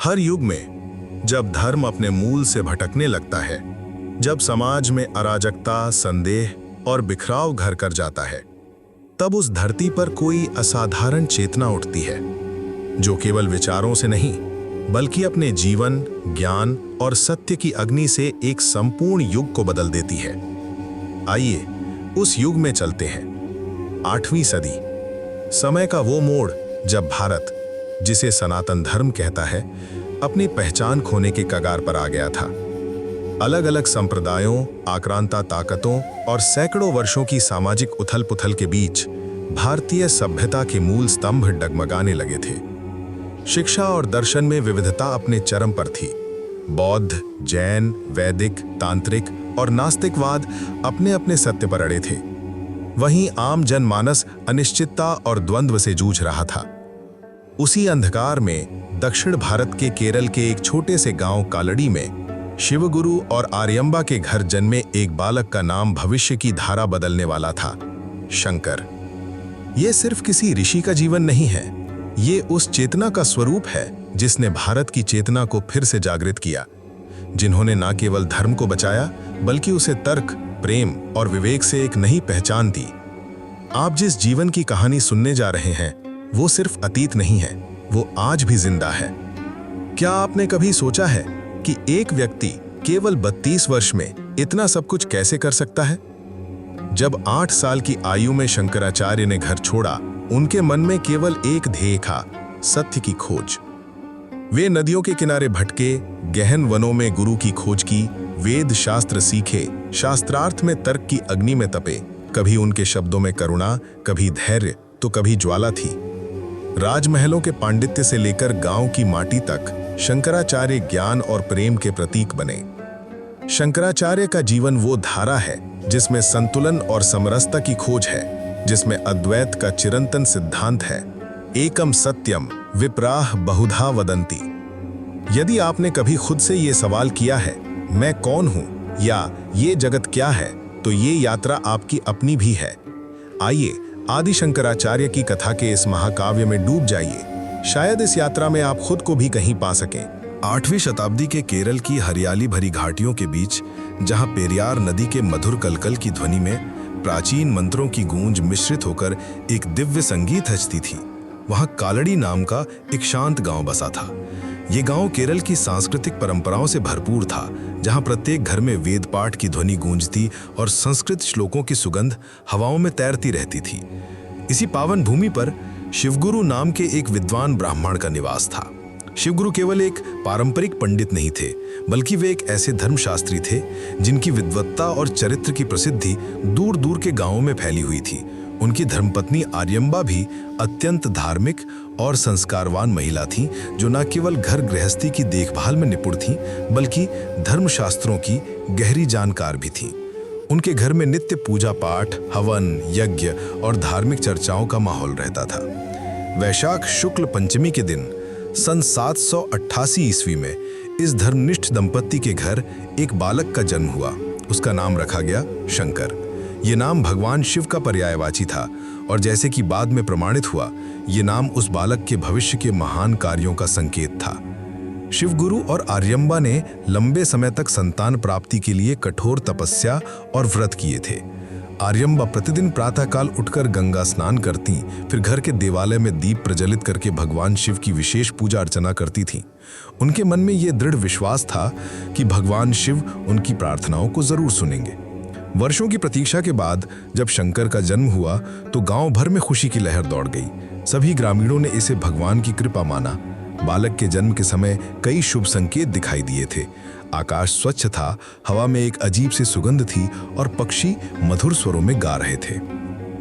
हर युग में जब धर्म अपने मूल से भटकने लगता है, जब समाज में अराजकता, संदेह और बिखराव घर कर जाता है, तब उस धरती पर कोई असाधारण चेतना उठती है, जो केवल विचारों से नहीं बल्कि अपने जीवन, ज्ञान और सत्य की अग्नि से एक संपूर्ण युग को बदल देती है। आइए उस युग में चलते हैं। 8वीं सदी, समय का वो मोड़ जब भारत, जिसे सनातन धर्म कहता है, अपनी पहचान खोने के कगार पर आ गया था। अलग अलग संप्रदायों, आक्रांता ताकतों और सैकड़ों वर्षों की सामाजिक उथल-पुथल के बीच भारतीय सभ्यता के मूल स्तंभ डगमगाने लगे थे। शिक्षा और दर्शन में विविधता अपने चरम पर थी। बौद्ध, जैन, वैदिक, तांत्रिक और नास्तिकवाद अपने अपने सत्य पर अड़े थे। वहीं आम जनमानस अनिश्चितता और द्वंद्व से जूझ रहा था। उसी अंधकार में दक्षिण भारत के केरल के एक छोटे से गांव कालड़ी में शिवगुरु और आर्यम्बा के घर जन्मे एक बालक का नाम भविष्य की धारा बदलने वाला था, शंकर। ये सिर्फ किसी ऋषि का जीवन नहीं है, ये उस चेतना का स्वरूप है जिसने भारत की चेतना को फिर से जागृत किया, जिन्होंने न केवल धर्म को बचाया बल्कि उसे तर्क, प्रेम और विवेक से एक नई पहचान दी। आप जिस जीवन की कहानी सुनने जा रहे हैं वो सिर्फ अतीत नहीं है, वो आज भी जिंदा है। क्या आपने कभी सोचा है कि एक व्यक्ति केवल 32 वर्ष में इतना सब कुछ कैसे कर सकता है? जब 8 साल की आयु में शंकराचार्य ने घर छोड़ा, उनके मन में केवल एक ध्येय था, सत्य की खोज। वे नदियों के किनारे भटके, गहन वनों में गुरु की खोज की, वेद शास्त्र सीखे, शास्त्रार्थ में तर्क की अग्नि में तपे। कभी उनके शब्दों में करुणा, कभी धैर्य तो कभी ज्वाला थी। राजमहलों के पांडित्य से लेकर गांव की माटी तक शंकराचार्य ज्ञान और प्रेम के प्रतीक बने। शंकराचार्य का जीवन वो धारा है जिसमें संतुलन और समरसता की खोज है, जिसमें अद्वैत का चिरंतन सिद्धांत है, एकम सत्यम विप्राह बहुधा वदंती। यदि आपने कभी खुद से ये सवाल किया है, मैं कौन हूं या ये जगत क्या है, तो ये यात्रा आपकी अपनी भी है। आइए आदि शंकराचार्य की कथा के इस महाकाव्य में डूब जाइए। शायद इस यात्रा में आप खुद को भी कहीं पा सकें। 8वीं शताब्दी के केरल की हरियाली भरी घाटियों के बीच, जहां पेरियार नदी के मधुर कलकल की ध्वनि में प्राचीन मंत्रों की गूंज मिश्रित होकर एक दिव्य संगीत हंसती थी, वहां कालड़ी नाम का एक शांत गांव बसा था। ये गांव केरल की सांस्कृतिक परंपराओं से भरपूर था, जहां प्रत्येक घर में वेद पाठ की ध्वनि गूंजती और संस्कृत श्लोकों की सुगंध हवाओं में तैरती रहती थी। इसी पावन भूमि पर शिवगुरु नाम के एक विद्वान ब्राह्मण का निवास था। शिवगुरु केवल एक पारंपरिक पंडित नहीं थे, बल्कि वे एक ऐसे धर्मशास्त्री थे जिनकी विद्वत्ता और चरित्र की प्रसिद्धि दूर दूर के गांवों में फैली हुई थी। उनकी धर्मपत्नी आर्यम्बा भी अत्यंत धार्मिक और संस्कारवान महिला थीं, जो न केवल घर गृहस्थी की देखभाल में निपुण थीं, बल्कि धर्मशास्त्रों की गहरी जानकार भी थीं। उनके घर में नित्य पूजा पाठ, हवन, यज्ञ और धार्मिक चर्चाओं का माहौल रहता था। वैशाख शुक्ल पंचमी के दिन सन 788 ईस्वी में इस धर्मनिष्ठ दंपत्ति के घर एक बालक का जन्म हुआ। उसका नाम रखा गया शंकर। ये नाम भगवान शिव का पर्यायवाची था और जैसे कि बाद में प्रमाणित हुआ, ये नाम उस बालक के भविष्य के महान कार्यों का संकेत था। शिवगुरु और आर्यम्बा ने लंबे समय तक संतान प्राप्ति के लिए कठोर तपस्या और व्रत किए थे। आर्यम्बा प्रतिदिन प्रातःकाल उठकर गंगा स्नान करती, फिर घर के देवालय में दीप प्रज्वलित करके भगवान शिव की विशेष पूजा अर्चना करती थीं। उनके मन में ये दृढ़ विश्वास था कि भगवान शिव उनकी प्रार्थनाओं को जरूर सुनेंगे। वर्षों की प्रतीक्षा के बाद जब शंकर का जन्म हुआ तो गांव भर में खुशी की लहर दौड़ गई। सभी ग्रामीणों ने इसे भगवान की कृपा माना। बालक के जन्म के समय कई शुभ संकेत दिखाई दिए थे। आकाश स्वच्छ था, हवा में एक अजीब सी सुगंध थी और पक्षी मधुर स्वरों में गा रहे थे।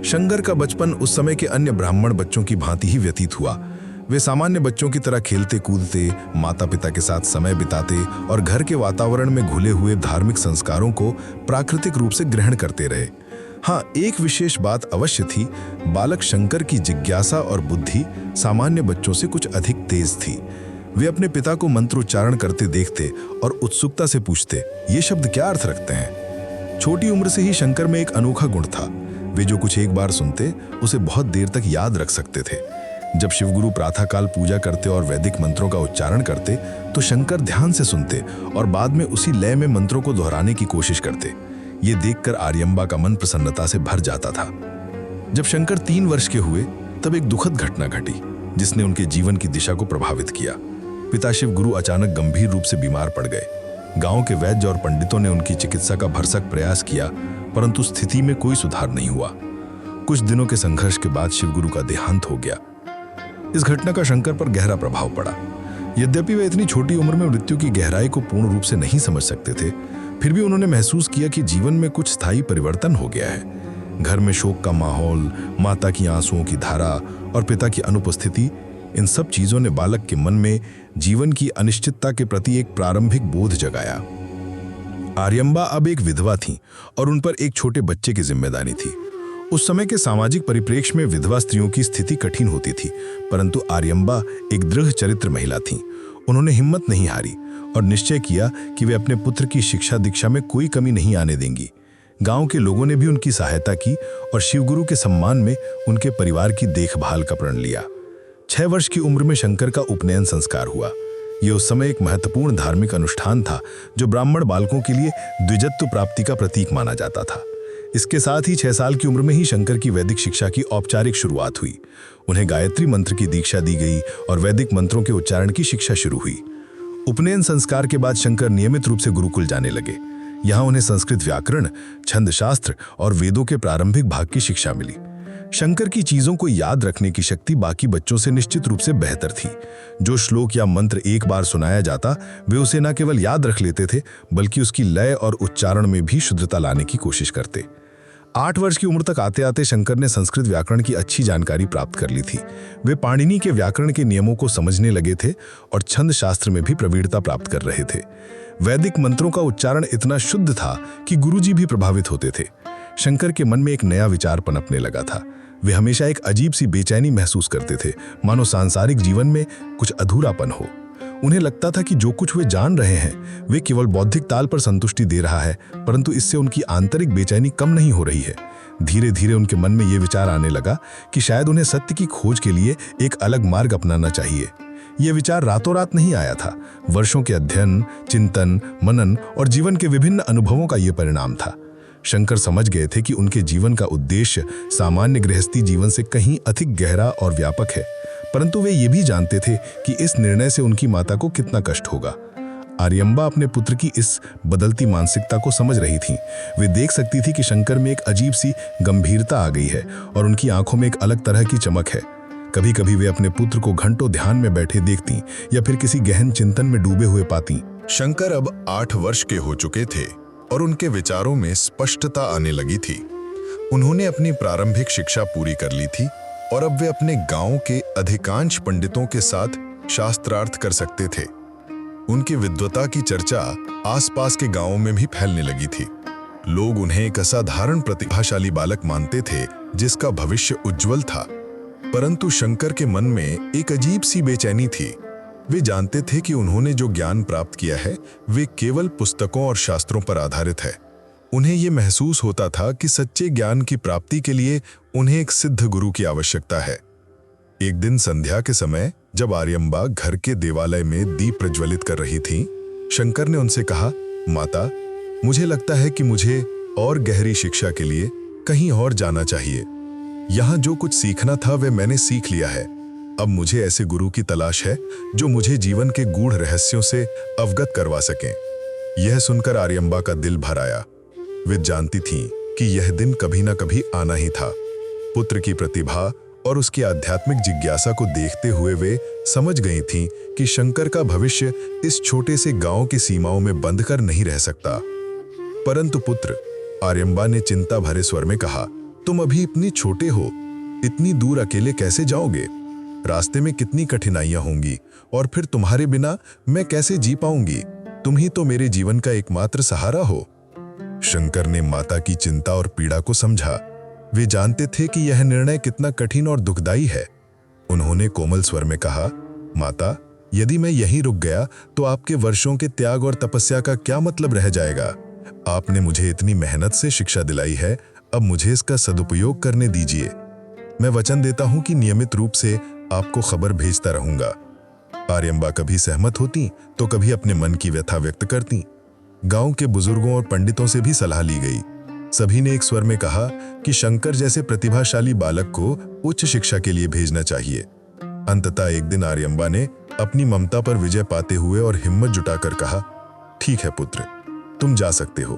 शंकर का बचपन उस समय के अन्य ब्राह्मण बच्चों की भांति ही व्यतीत हुआ। वे सामान्य बच्चों की तरह खेलते कूदते, माता पिता के साथ समय बिताते और घर के वातावरण में घुले हुए धार्मिक संस्कारों को प्राकृतिक रूप से ग्रहण करते रहे। हाँ, एक विशेष बात अवश्य थी, बालक शंकर की जिज्ञासा और बुद्धि सामान्य बच्चों से कुछ अधिक तेज थी। वे अपने पिता को मंत्रोच्चारण करते देखते और उत्सुकता से पूछते, ये शब्द क्या अर्थ रखते हैं? छोटी उम्र से ही शंकर में एक अनोखा गुण था। वे जो कुछ एक बार सुनते, उसे बहुत देर तक याद रख सकते थे। जब शिवगुरु प्रातःकाल पूजा करते और वैदिक मंत्रों का उच्चारण करते तो शंकर ध्यान से सुनते और बाद में उसी लय में मंत्रों को दोहराने की कोशिश करते। ये देखकर आर्यम्बा का मन प्रसन्नता से भर जाता था। जब शंकर 3 वर्ष के हुए तब एक दुखद घटना घटी जिसने उनके जीवन की दिशा को प्रभावित किया। पिता शिवगुरु अचानक गंभीर रूप से बीमार पड़ गए। गांव के वैद्य और पंडितों ने उनकी चिकित्सा का भरसक प्रयास किया, परंतु स्थिति में कोई सुधार नहीं हुआ। कुछ दिनों के संघर्ष के बाद शिवगुरु का देहांत हो गया। इस घटना का शंकर पर गहरा प्रभाव पड़ा। यद्यपि वे इतनी छोटी उम्र में मृत्यु की गहराई को पूर्ण रूप से नहीं समझ सकते थे, फिर भी उन्होंने महसूस किया कि जीवन में कुछ स्थायी परिवर्तन हो गया है। घर में शोक का माहौल, माता की आंसुओं की धारा और पिता की अनुपस्थिति, इन सब चीजों ने बालक के मन में जीवन की अनिश्चितता के प्रति एक प्रारंभिक बोध जगाया। आर्यम्बा अब एक विधवा थीं और उन पर एक छोटे बच्चे की जिम्मेदारी थी। उस समय के सामाजिक परिप्रेक्ष्य में विधवा स्त्रियों की स्थिति कठिन होती थी, परंतु आर्यम्बा एक दृढ़ चरित्र महिला थीं। उन्होंने हिम्मत नहीं हारी और निश्चय किया कि वे अपने पुत्र की शिक्षा दीक्षा में कोई कमी नहीं आने देंगी। गांव के लोगों ने भी उनकी सहायता की और शिवगुरु के सम्मान में उनके परिवार की देखभाल का प्रण लिया। 6 वर्ष की उम्र में शंकर का उपनयन संस्कार हुआ। यह उस समय एक महत्वपूर्ण धार्मिक अनुष्ठान था जो ब्राह्मण बालकों के लिए द्विजत्व प्राप्ति का प्रतीक माना जाता था। इसके साथ ही 6 साल की उम्र में ही शंकर की वैदिक शिक्षा की औपचारिक शुरुआत हुई। उन्हें गायत्री मंत्र की दीक्षा दी गई और वैदिक मंत्रों के उच्चारण की शिक्षा शुरू हुई। उपनयन संस्कार के बाद शंकर नियमित रूप से गुरुकुल जाने लगे। यहाँ उन्हें संस्कृत व्याकरण, छंद शास्त्र और वेदों के प्रारंभिक भाग की शिक्षा मिली। शंकर की चीजों को याद रखने की शक्ति बाकी बच्चों से निश्चित रूप से बेहतर थी। जो श्लोक या मंत्र एक बार सुनाया जाता, वे उसे न केवल याद रख लेते थे, बल्कि उसकी लय और उच्चारण में भी शुद्धता लाने की कोशिश करते। 8 वर्ष की उम्र तक आते आते शंकर ने संस्कृत व्याकरण की अच्छी जानकारी प्राप्त कर ली थी। वे पाणिनि के व्याकरण के नियमों को समझने लगे थे और छंद शास्त्र में भी प्रवीणता प्राप्त कर रहे थे। वैदिक मंत्रों का उच्चारण इतना शुद्ध था कि गुरुजी भी प्रभावित होते थे। शंकर के मन में एक नया विचार पनपने लगा था। वे हमेशा एक अजीब सी बेचैनी महसूस करते थे, मानो सांसारिक जीवन में कुछ अधूरापन हो। उन्हें लगता था कि जो कुछ वे जान रहे हैं वे केवल बौद्धिक ताल पर संतुष्टि दे रहा है, परंतु इससे उनकी आंतरिक बेचैनी कम नहीं हो रही है। धीरे धीरे उनके मन में ये विचार आने लगा कि शायद उन्हें सत्य की खोज के लिए एक अलग मार्ग अपनाना चाहिए। यह विचार रातों रात नहीं आया था। वर्षों के अध्ययन, चिंतन, मनन और जीवन के विभिन्न अनुभवों का यह परिणाम था। शंकर समझ गए थे कि उनके जीवन का उद्देश्य सामान्य गृहस्थी जीवन से कहीं अधिक गहरा और व्यापक है, परंतु वे ये भी जानते थे कि इस निर्णय से उनकी माता को कितना कष्ट होगा। आर्यम्बा अपने पुत्र की इस बदलती मानसिकता को समझ रही थीं। वे देख सकती थी कि शंकर में एक अजीब सी गंभीरता आ गई है और उनकी आंखों में एक अलग तरह की चमक है। कभी कभी वे अपने पुत्र को घंटों ध्यान में बैठे देखती या फिर किसी गहन चिंतन में डूबे हुए पाती। शंकर अब 8 वर्ष के हो चुके थे और उनके विचारों में स्पष्टता आने लगी थी। उन्होंने अपनी प्रारंभिक शिक्षा पूरी कर ली थी और अब वे अपने गांव के अधिकांश पंडितों के साथ शास्त्रार्थ कर सकते थे। उनकी विद्वता की चर्चा आसपास के गांवों में भी फैलने लगी थी। लोग उन्हें एक असाधारण प्रतिभाशाली बालक मानते थे जिसका भविष्य उज्जवल था। परंतु शंकर के मन में एक अजीब सी बेचैनी थी। वे जानते थे कि उन्होंने जो ज्ञान प्राप्त किया है वे केवल पुस्तकों और शास्त्रों पर आधारित है। उन्हें यह महसूस होता था कि सच्चे ज्ञान की प्राप्ति के लिए उन्हें एक सिद्ध गुरु की आवश्यकता है। एक दिन संध्या के समय जब आर्यम्बा घर के देवालय में दीप प्रज्वलित कर रही थीं, शंकर ने उनसे कहा, माता, मुझे लगता है कि मुझे और गहरी शिक्षा के लिए कहीं और जाना चाहिए। यहाँ जो कुछ सीखना था वह मैंने सीख लिया है। अब मुझे ऐसे गुरु की तलाश है जो मुझे जीवन के गूढ़ रहस्यों से अवगत करवा सकें। यह सुनकर आर्यम्बा का दिल भर आया। वे जानती थीं कि यह दिन कभी ना कभी आना ही था। पुत्र की प्रतिभा और उसकी आध्यात्मिक जिज्ञासा को देखते हुए वे समझ गई थीं कि शंकर का भविष्य इस छोटे से गांव की सीमाओं में बंद कर नहीं रह सकता। परंतु पुत्र, आर्यम्बा ने चिंता भरे स्वर में कहा, तुम अभी इतने छोटे हो, इतनी दूर अकेले कैसे जाओगे? रास्ते में कितनी कठिनाइयां होंगी और फिर तुम्हारे बिना मैं कैसे जी पाऊंगी? तुम ही तो मेरे जीवन का एकमात्र सहारा हो। शंकर ने माता की चिंता और पीड़ा को समझा। वे जानते थे कि यह निर्णय कितना कठिन और दुखदाई है। उन्होंने कोमल स्वर में कहा, माता, यदि मैं यहीं रुक गया तो आपके वर्षों के त्याग और तपस्या का क्या मतलब रह जाएगा? आपने मुझे इतनी मेहनत से शिक्षा दिलाई है, अब मुझे इसका सदुपयोग करने दीजिए। मैं वचन देता हूं कि नियमित रूप से आपको खबर भेजता रहूंगा। आर्यम्बा कभी सहमत होती तो कभी अपने मन की व्यथा व्यक्त करती। गांव के बुजुर्गों और पंडितों से भी सलाह ली गई। सभी ने एक स्वर में कहा कि शंकर जैसे प्रतिभाशाली बालक को उच्च शिक्षा के लिए भेजना चाहिए। अंततः एक दिन आर्यम्बा ने अपनी ममता पर विजय पाते हुए और हिम्मत जुटाकर कहा, ठीक है पुत्र, तुम जा सकते हो,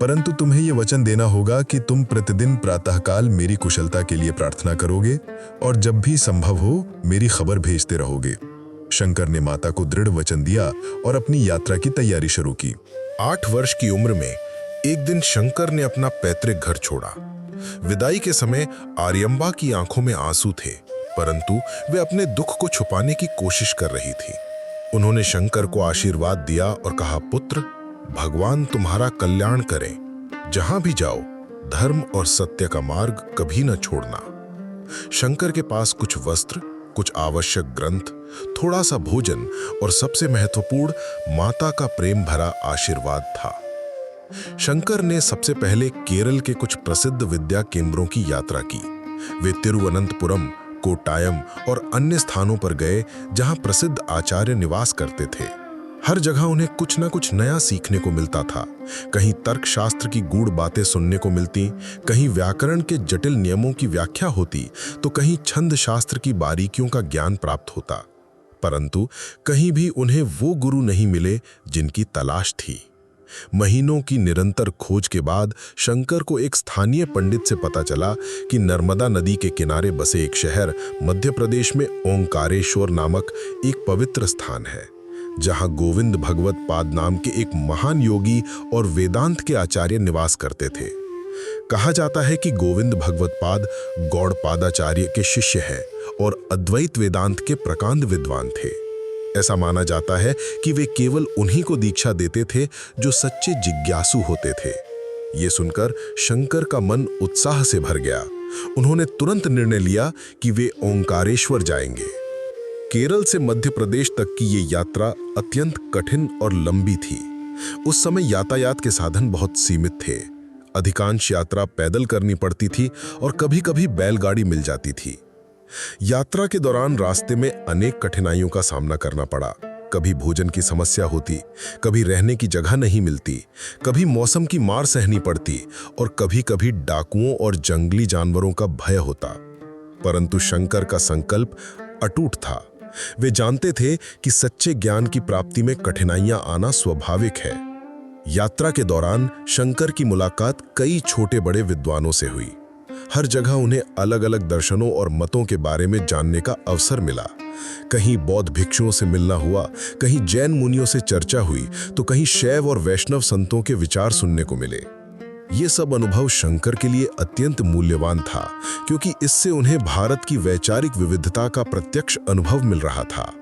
परंतु तुम्हें यह वचन देना होगा कि तुम प्रतिदिन प्रातःकाल मेरी कुशलता के लिए प्रार्थना करोगे और जब भी संभव हो मेरी खबर भेजते रहोगे। शंकर ने माता को दृढ़ वचन दिया और अपनी यात्रा की तैयारी शुरू की। 8 वर्ष की उम्र में एक दिन शंकर ने अपना पैतृक घर छोड़ा। विदाई के समय आर्यम्बा की आंखों में आंसू थे, परंतु वे अपने दुख को छुपाने की कोशिश कर रही थी। उन्होंने शंकर को आशीर्वाद दिया और कहा, पुत्र, भगवान तुम्हारा कल्याण करें। जहां भी जाओ धर्म और सत्य का मार्ग कभी न छोड़ना। शंकर के पास कुछ वस्त्र, कुछ आवश्यक ग्रंथ, थोड़ा सा भोजन और सबसे महत्वपूर्ण माता का प्रेम भरा आशीर्वाद था। शंकर ने सबसे पहले केरल के कुछ प्रसिद्ध विद्या केंद्रों की यात्रा की। वे तिरुवनंतपुरम, कोट्टायम और अन्य स्थानों पर गए जहां प्रसिद्ध आचार्य निवास करते थे। हर जगह उन्हें कुछ न कुछ नया सीखने को मिलता था। कहीं तर्कशास्त्र की गूढ़ बातें सुनने को मिलती, कहीं व्याकरण के जटिल नियमों की व्याख्या होती, तो कहीं छंद शास्त्र की बारीकियों का ज्ञान प्राप्त होता। परंतु कहीं भी उन्हें वो गुरु नहीं मिले जिनकी तलाश थी। महीनों की निरंतर खोज के बाद शंकर को एक स्थानीय पंडित से पता चला कि नर्मदा नदी के किनारे बसे एक शहर मध्य प्रदेश में ओंकारेश्वर नामक एक पवित्र स्थान है, जहां गोविंद भगवत पाद नाम के एक महान योगी और वेदांत के आचार्य निवास करते थे। कहा जाता है कि गोविंद भगवत पाद गौड़पादाचार्य के शिष्य हैं और अद्वैत वेदांत के प्रकांड विद्वान थे। ऐसा माना जाता है कि वे केवल उन्हीं को दीक्षा देते थे जो सच्चे जिज्ञासु होते थे। ये सुनकर शंकर का मन उत्साह से भर गया। उन्होंने तुरंत निर्णय लिया कि वे ओंकारेश्वर जाएंगे। केरल से मध्य प्रदेश तक की ये यात्रा अत्यंत कठिन और लंबी थी। उस समय यातायात के साधन बहुत सीमित थे। अधिकांश यात्रा पैदल करनी पड़ती थी और कभी-कभी बैलगाड़ी मिल जाती थी। यात्रा के दौरान रास्ते में अनेक कठिनाइयों का सामना करना पड़ा। कभी भोजन की समस्या होती, कभी रहने की जगह नहीं मिलती, कभी मौसम की मार सहनी पड़ती और कभी-कभी डाकुओं और जंगली जानवरों का भय होता। परंतु शंकर का संकल्प अटूट था। वे जानते थे कि सच्चे ज्ञान की प्राप्ति में कठिनाइयां आना स्वाभाविक है। यात्रा के दौरान शंकर की मुलाकात कई छोटे बड़े विद्वानों से हुई। हर जगह उन्हें अलग अलग दर्शनों और मतों के बारे में जानने का अवसर मिला। कहीं बौद्ध भिक्षुओं से मिलना हुआ, कहीं जैन मुनियों से चर्चा हुई, तो कहीं शैव और वैष्णव संतों के विचार सुनने को मिले। ये सब अनुभव शंकर के लिए अत्यंत मूल्यवान था, क्योंकि इससे उन्हें भारत की वैचारिक विविधता का प्रत्यक्ष अनुभव मिल रहा था।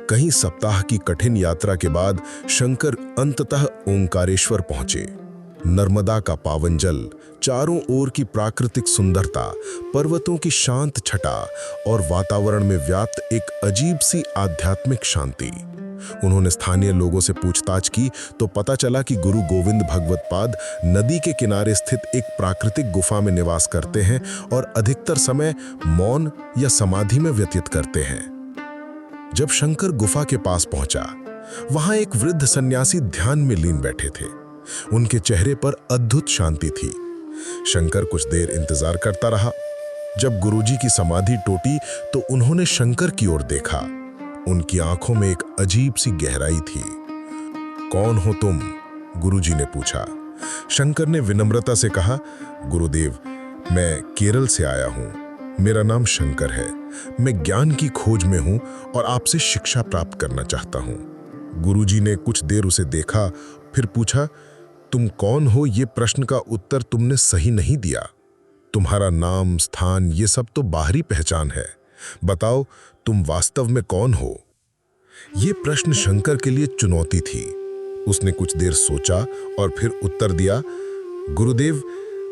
कई सप्ताह की कठिन यात्रा के बाद शंकर अंततः ओंकारेश्वर पहुंचे। नर्मदा का पावन जल, चारों ओर की प्राकृतिक सुंदरता, पर्वतों की शांत छटा और वातावरण में व्याप्त एक अजीब सी आध्यात्मिक शांति। उन्होंने स्थानीय लोगों से पूछताछ की तो पता चला कि गुरु गोविंद भगवत पाद नदी के किनारे स्थित एक प्राकृतिक गुफा में निवास करते हैं और अधिकतर समय मौन या समाधि में व्यतीत करते हैं। जब शंकर गुफा के पास पहुंचा, वहां एक वृद्ध सन्यासी ध्यान में लीन बैठे थे। उनके चेहरे पर अद्भुत शांति थी। शंकर कुछ देर इंतजार करता रहा। जब गुरुजी की समाधि टूटी तो उन्होंने शंकर की ओर देखा। उनकी आंखों में एक अजीब सी गहराई थी। कौन हो तुम? गुरुजी ने पूछा। शंकर ने विनम्रता से कहा, गुरुदेव, मैं केरल से आया हूं। मेरा नाम शंकर है। मैं ज्ञान की खोज में हूं और आपसे शिक्षा प्राप्त करना चाहता हूं। गुरुजी ने कुछ देर उसे देखा, फिर पूछा, तुम कौन हो? ये प्रश्न का उत्तर तुमने सही नहीं दिया। तुम्हारा नाम, स्थान, ये सब तो बाहरी पहचान है। बताओ, तुम वास्तव में कौन हो? ये प्रश्न शंकर के लिए चुनौती थी। उसने कुछ देर सोचा और फिर उत्तर दिया, गुरुदेव,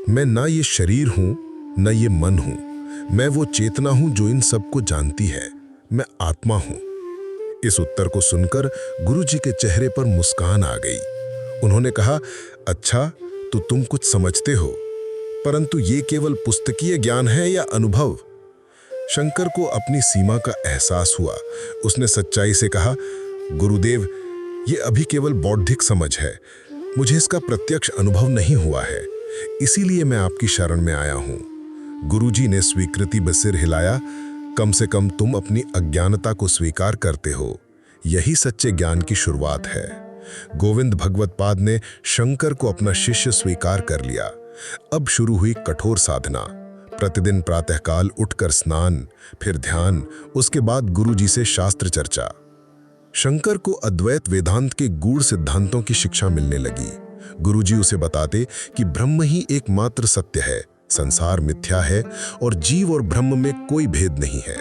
मैं ना ये शरीर हूं, न ये मन हूं। मैं वो चेतना हूं जो इन सबको जानती है। मैं आत्मा हूं। इस उत्तर को सुनकर गुरुजी के चेहरे पर मुस्कान आ गई। उन्होंने कहा, अच्छा, तो तुम कुछ समझते हो, परंतु ये केवल पुस्तकीय ज्ञान है या अनुभव? शंकर को अपनी सीमा का एहसास हुआ। उसने सच्चाई से कहा, गुरुदेव, ये अभी केवल बौद्धिक समझ है, मुझे इसका प्रत्यक्ष अनुभव नहीं हुआ है, इसीलिए मैं आपकी शरण में आया हूं। गुरुजी ने स्वीकृति बसिर हिलाया। कम से कम तुम अपनी अज्ञानता को स्वीकार करते हो, यही सच्चे ज्ञान की शुरुआत है। गोविंद भगवत्पाद ने शंकर को अपना शिष्य स्वीकार कर लिया। अब शुरू हुई कठोर साधना। प्रतिदिन प्रातःकाल उठकर स्नान, फिर ध्यान, उसके बाद गुरुजी से शास्त्र चर्चा। शंकर को अद्वैत वेदांत के गूढ़ सिद्धांतों की शिक्षा मिलने लगी। गुरुजी उसे बताते कि ब्रह्म ही एकमात्र सत्य है, संसार मिथ्या है और जीव और ब्रह्म में कोई भेद नहीं है।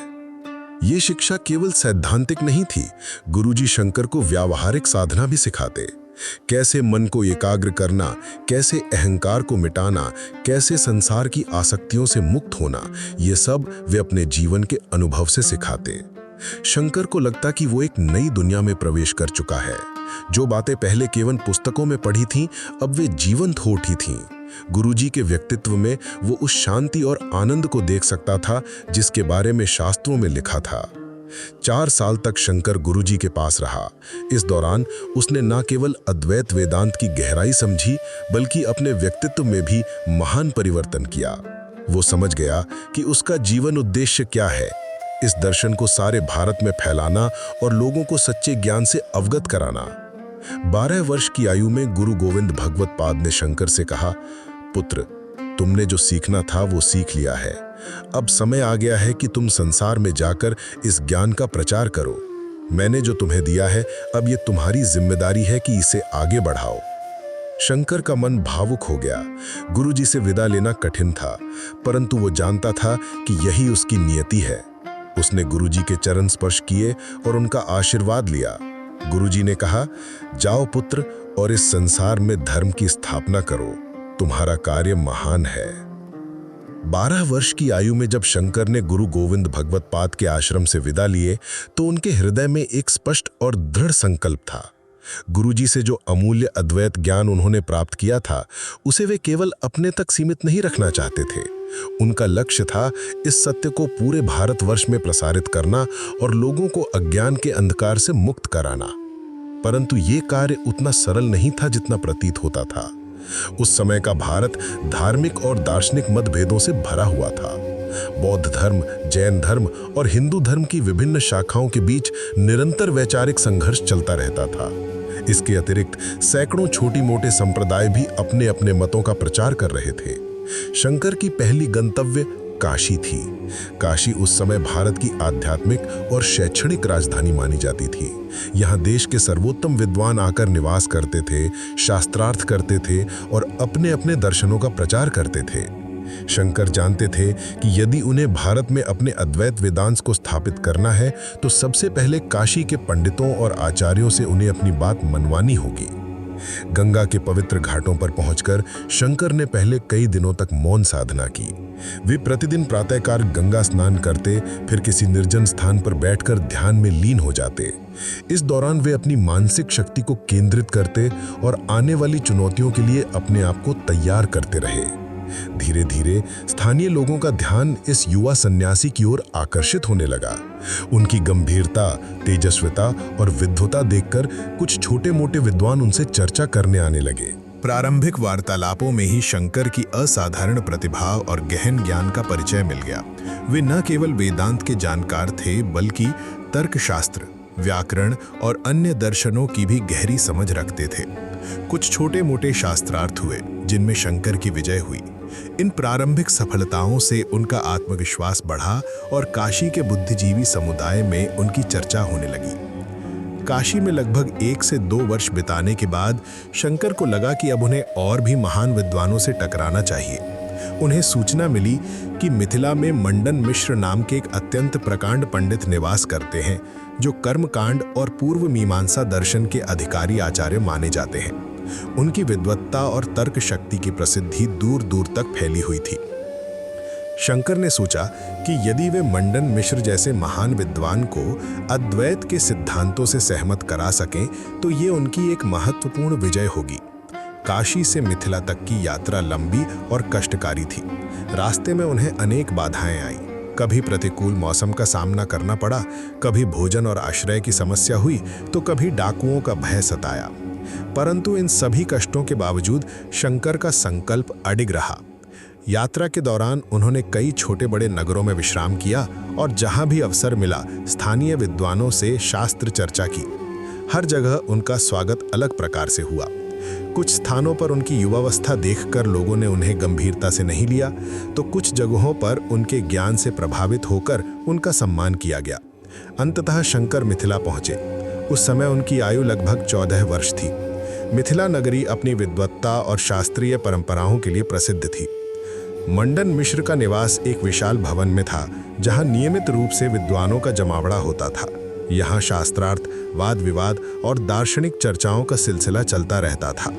ये शिक्षा केवल सैद्धांतिक नहीं थी, गुरुजी शंकर को व्यावहारिक साधना भी सिखाते। कैसे मन को एकाग्र करना, कैसे अहंकार को मिटाना, कैसे संसार की आसक्तियों से मुक्त होना, ये सब वे अपने जीवन के अनुभव से सिखाते। शंकर को लगता कि वो एक नई दुनिया में प्रवेश कर चुका है। जो बातें पहले केवल पुस्तकों में पढ़ी थीं, अब वे जीवंत हो उठी थीं। गुरुजी के व्यक्तित्व में वो उस शांति और आनंद को देख सकता था जिसके बारे में शास्त्रों में लिखा था। 4 साल तक शंकर गुरुजी के पास रहा। इस दौरान उसने न केवल अद्वैत वेदांत की गहराई समझी, बल्कि अपने व्यक्तित्व में भी महान परिवर्तन किया। वो समझ गया कि उसका जीवन उद्देश्य क्या है, इस दर्शन को सारे भारत में फैलाना और लोगों को सच्चे ज्ञान से अवगत कराना। 12 वर्ष की आयु में गुरु गोविंद भगवत्पाद ने शंकर से कहा, पुत्र, तुमने जो सीखना था वो सीख लिया है। अब समय आ गया है कि तुम संसार में जाकर इस ज्ञान का प्रचार करो। मैंने जो तुम्हें दिया है, अब ये तुम्हारी जिम्मेदारी है कि इसे आगे बढ़ाओ। शंकर का मन भावुक हो गया। गुरुजी से विदा लेना कठिन था, परंतु वो जानता था कि यही उसकी नियति है। उसने गुरुजी के चरण स्पर्श किए और उनका आशीर्वाद लिया। गुरुजी ने कहा, जाओ पुत्र और इस संसार में धर्म की स्थापना करो, तुम्हारा कार्य महान है। 12 वर्ष की आयु में जब शंकर ने गुरु गोविंद भगवत्पाद के आश्रम से विदा लिए, तो उनके हृदय में एक स्पष्ट और दृढ़ संकल्प था। गुरुजी से जो अमूल्य अद्वैत ज्ञान उन्होंने प्राप्त किया था, उसे वे केवल अपने तक सीमित नहीं रखना चाहते थे। उनका लक्ष्य था इस सत्य को पूरे भारतवर्ष में प्रसारित करना और लोगों को अज्ञान के अंधकार से मुक्त कराना। परंतु ये कार्य उतना सरल नहीं था जितना प्रतीत होता था। उस समय का भारत धार्मिक और दार्शनिक मतभेदों से भरा हुआ था। बौद्ध धर्म, जैन धर्म और हिंदू धर्म की विभिन्न शाखाओं के बीच निरंतर वैचारिक संघर्ष चलता रहता था। इसके अतिरिक्त सैकड़ों छोटी मोटे संप्रदाय भी अपने अपने मतों का प्रचार कर रहे थे। शंकर की पहली गंतव्य काशी थी। काशी उस समय भारत की आध्यात्मिक और शैक्षणिक राजधानी मानी जाती थी। यहाँ देश के सर्वोत्तम विद्वान आकर निवास करते थे, शास्त्रार्थ करते थे और अपने अपने दर्शनों का प्रचार करते थे। शंकर जानते थे कि यदि उन्हें भारत में अपने अद्वैत वेदांत को स्थापित करना है, तो सबसे पहले काशी के पंडितों और आचार्यों से उन्हें अपनी बात मनवानी होगी। गंगा के पवित्र घाटों पर पहुंचकर शंकर ने पहले कई दिनों तक मौन साधना की। वे प्रतिदिन प्रातःकाल गंगा स्नान करते, फिर किसी निर्जन स्थान पर बैठकर ध्यान में लीन हो जाते। इस दौरान वे अपनी मानसिक शक्ति को केंद्रित करते और आने वाली चुनौतियों के लिए अपने आप को तैयार करते रहे। धीरे धीरे स्थानीय लोगों का ध्यान इस युवा सन्यासी की ओर आकर्षित होने लगा। उनकी गंभीरता, तेजस्विता और विद्वता देखकर कुछ छोटे मोटे विद्वान उनसे चर्चा करने आने लगे। प्रारंभिक वार्तालापों में ही शंकर की असाधारण प्रतिभा और गहन ज्ञान का परिचय मिल गया। वे न केवल वेदांत के जानकार थे, बल्कि तर्कशास्त्र, व्याकरण और अन्य दर्शनों की भी गहरी समझ रखते थे। कुछ छोटे मोटे शास्त्रार्थ हुए जिनमें शंकर की विजय हुई। इन प्रारंभिक सफलताओं से उनका आत्मविश्वास बढ़ा और काशी के बुद्धिजीवी समुदाय में उनकी चर्चा होने लगी। काशी में लगभग 1 से 2 वर्ष बिताने के बाद शंकर को लगा कि अब उन्हें और भी महान विद्वानों से टकराना चाहिए। उन्हें सूचना मिली कि मिथिला में मंडन मिश्र नाम के एक अत्यंत प्रकांड पंडित निवास करते हैं, जो कर्मकांड और पूर्व मीमांसा दर्शन के अधिकारी आचार्य माने जाते हैं। उनकी विद्वत्ता और तर्क शक्ति की प्रसिद्धि दूर दूर तक फैली हुई थी। शंकर ने सोचा कि यदि वे मंडन मिश्र जैसे महान विद्वान को अद्वैत के सिद्धांतों से सहमत करा सकें, तो ये उनकी एक महत्वपूर्ण विजय होगी। काशी से मिथिला तक की यात्रा लंबी और कष्टकारी थी। रास्ते में उन्हें अनेक बाधाएं आई। कभी प्रतिकूल मौसम का सामना करना पड़ा, कभी भोजन और आश्रय की समस्या हुई, तो कभी डाकुओं का भय सताया। परंतु इन सभी कष्टों के बावजूद शंकर का संकल्प अडिग रहा। यात्रा के दौरान उन्होंने कई छोटे बड़े नगरों में विश्राम किया और जहां भी अवसर मिला स्थानीय विद्वानों से शास्त्र चर्चा की। हर जगह उनका स्वागत अलग प्रकार से हुआ। कुछ स्थानों पर उनकी युवावस्था देखकर लोगों ने उन्हें गंभीरता से नहीं लिया, तो कुछ जगहों पर उनके ज्ञान से प्रभावित होकर उनका सम्मान किया गया। अंततः शंकर मिथिला पहुंचे। उस समय उनकी आयु लगभग 14 वर्ष थी। मिथिला नगरी अपनी विद्वत्ता और शास्त्रीय परंपराओं के लिए प्रसिद्ध थी। मंडन मिश्र का निवास एक विशाल भवन में था, जहां नियमित रूप से विद्वानों का जमावड़ा होता था। यहाँ शास्त्रार्थ, वाद विवाद और दार्शनिक चर्चाओं का सिलसिला चलता रहता था।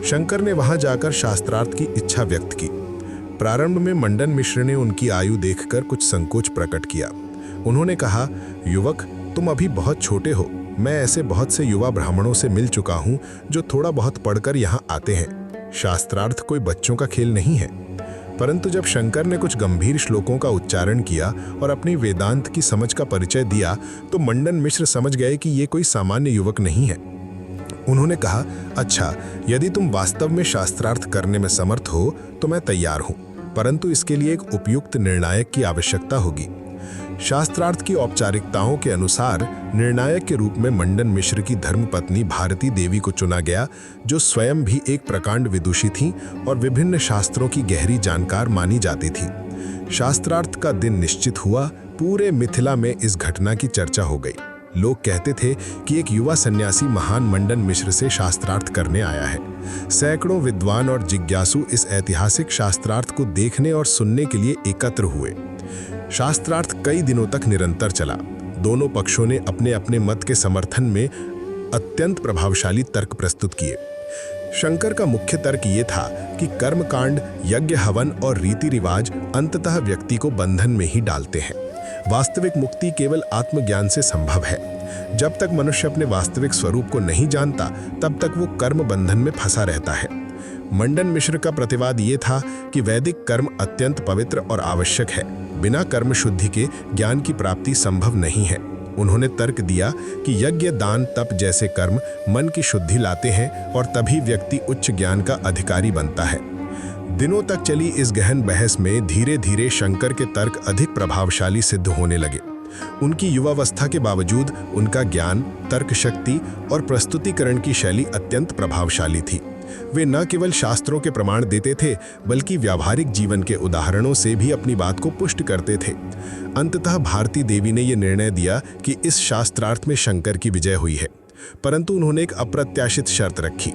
शंकर ने वहां जाकर शास्त्रार्थ की इच्छा व्यक्त की। प्रारंभ में मंडन मिश्र ने उनकी आयु देखकर कुछ संकोच प्रकट किया। उन्होंने कहा, युवक, तुम अभी बहुत छोटे हो। मैं ऐसे बहुत से युवा ब्राह्मणों से मिल चुका हूँ जो थोड़ा बहुत पढ़कर यहाँ आते हैं। शास्त्रार्थ कोई बच्चों का खेल नहीं है। परंतु जब शंकर ने कुछ गंभीर श्लोकों का उच्चारण किया और अपनी वेदांत की समझ का परिचय दिया, तो मंडन मिश्र समझ गए कि ये कोई सामान्य युवक नहीं है। उन्होंने कहा, अच्छा, यदि तुम वास्तव में शास्त्रार्थ करने में समर्थ हो तो मैं तैयार हूं, परंतु इसके लिए एक उपयुक्त निर्णायक की आवश्यकता होगी। शास्त्रार्थ की औपचारिकताओं के अनुसार निर्णायक के रूप में मंडन मिश्र की धर्मपत्नी भारती देवी को चुना गया, जो स्वयं भी एक प्रकांड विदुषी थीं और विभिन्न शास्त्रों की गहरी जानकार मानी जाती थी। शास्त्रार्थ का दिन निश्चित हुआ। पूरे मिथिला में इस घटना की चर्चा हो गई। लोग कहते थे कि एक युवा सन्यासी महान मंडन मिश्र से शास्त्रार्थ करने आया है। सैकड़ों विद्वान और जिज्ञासु इस ऐतिहासिक शास्त्रार्थ को देखने और सुनने के लिए एकत्र हुए। शास्त्रार्थ कई दिनों तक निरंतर चला। दोनों पक्षों ने अपने अपने मत के समर्थन में अत्यंत प्रभावशाली तर्क प्रस्तुत किए। शंकर का मुख्य तर्क ये था कि कर्मकांड, यज्ञ, हवन और रीति रिवाज अंततः व्यक्ति को बंधन में ही डालते हैं। वास्तविक मुक्ति केवल आत्मज्ञान से संभव है। जब तक मनुष्य अपने वास्तविक स्वरूप को नहीं जानता, तब तक वो कर्म बंधन में फंसा रहता है। मंडन मिश्र का प्रतिवाद ये था कि वैदिक कर्म अत्यंत पवित्र और आवश्यक है। बिना कर्म शुद्धि के ज्ञान की प्राप्ति संभव नहीं है। उन्होंने तर्क दिया कि यज्ञ, दान, तप जैसे कर्म मन की शुद्धि लाते हैं और तभी व्यक्ति उच्च ज्ञान का अधिकारी बनता है। दिनों तक चली इस गहन बहस में धीरे धीरे शंकर के तर्क अधिक प्रभावशाली सिद्ध होने लगे। उनकी युवावस्था के बावजूद उनका ज्ञान, तर्क शक्ति और प्रस्तुतिकरण की शैली अत्यंत प्रभावशाली थी। वे न केवल शास्त्रों के प्रमाण देते थे, बल्कि व्यावहारिक जीवन के उदाहरणों से भी अपनी बात को पुष्ट करते थे। अंततः भारती देवी ने यह निर्णय दिया कि इस शास्त्रार्थ में शंकर की विजय हुई है, परंतु उन्होंने एक अप्रत्याशित शर्त रखी।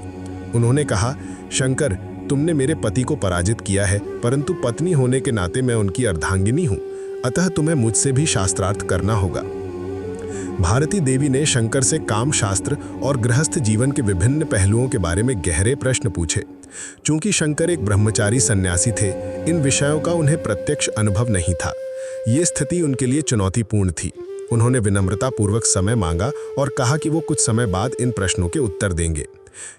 उन्होंने कहा, शंकर, तुमने मेरे पति को पराजित किया है, परंतु पत्नी होने के नाते मैं उनकी अर्धांगिनी हूं, अतः तुम्हें मुझसे भी शास्त्रार्थ करना होगा। भारती देवी ने शंकर से काम शास्त्र और गृहस्थ जीवन के विभिन्न पहलुओं के बारे में गहरे प्रश्न पूछे। चूंकि शंकर एक ब्रह्मचारी सन्यासी थे, इन विषयों का उन्हें प्रत्यक्ष अनुभव नहीं था। ये स्थिति उनके लिए चुनौतीपूर्ण थी। उन्होंने विनम्रतापूर्वक समय मांगा और कहा कि वो कुछ समय बाद इन प्रश्नों के उत्तर देंगे।